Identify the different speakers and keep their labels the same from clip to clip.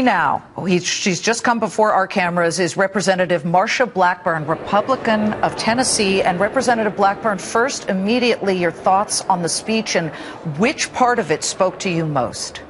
Speaker 1: Now, she's just come before our cameras, is Representative Marsha Blackburn, Republican of Tennessee. And Representative Blackburn, first, immediately, your thoughts on the speech and which part of it spoke to you most?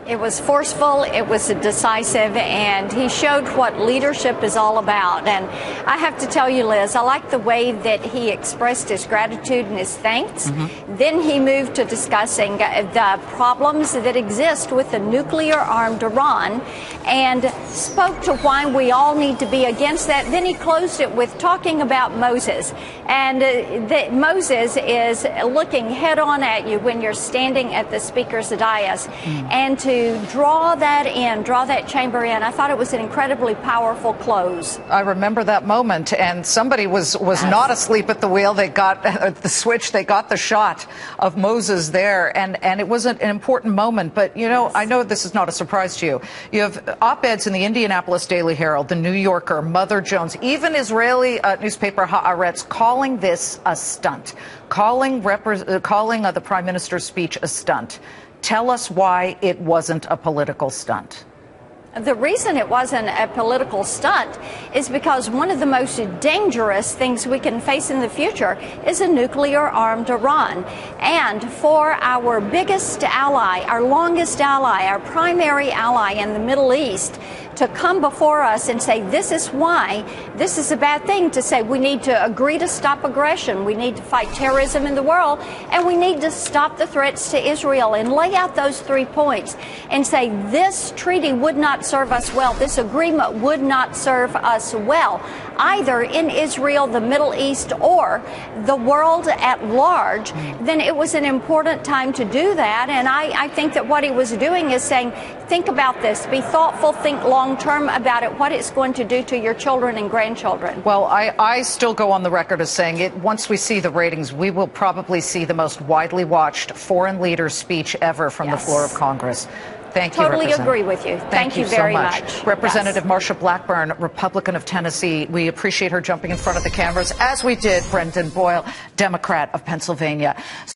Speaker 2: It was forceful, it was decisive, and he showed what leadership is all about. And I have to tell you, Liz, I like the way that he expressed his gratitude and his thanks. Then he moved to discussing the problems that exist with the nuclear-armed Iran and spoke to why we all need to be against that. Then he closed it with talking about Moses. And that Moses is looking head-on at you when you're standing at the speaker's dais. And to draw that chamber in. I thought it was an incredibly powerful close.
Speaker 1: I remember that moment, and somebody was not asleep at the wheel. They got the switch. They got the shot of Moses there, and it was an important moment. But, you know, I know this is not a surprise to you. You have op-eds in the Indianapolis Daily Herald, the New Yorker, Mother Jones, even Israeli newspaper Haaretz calling this a stunt, calling the Prime Minister's speech a stunt. Tell us why it wasn't a political stunt.
Speaker 2: The reason it wasn't a political stunt is because one of the most dangerous things we can face in the future is a nuclear-armed Iran. And for our biggest ally, our longest ally, our primary ally in the Middle East, to come before us and say this is why this is a bad thing, to say we need to agree to stop aggression, we need to fight terrorism in the world, and we need to stop the threats to Israel, and lay out those 3 points and say this treaty would not serve us well, this agreement would not serve us well, either in Israel, the Middle East, or the world at large. Then it was an important time to do that. And I think that what he was doing is saying, think about this, be thoughtful, think long-term about it, what it's going to do to your children and grandchildren.
Speaker 1: Well, I still go on the record as saying it. Once we see the ratings, we will probably see the most widely watched foreign leader speach ever from the floor of Congress. Thank you,
Speaker 2: Totally agree with you. Thank you very
Speaker 1: so
Speaker 2: much.
Speaker 1: Representative Marsha Blackburn, Republican of Tennessee. We appreciate her jumping in front of the cameras, as we did Brendan Boyle, Democrat of Pennsylvania.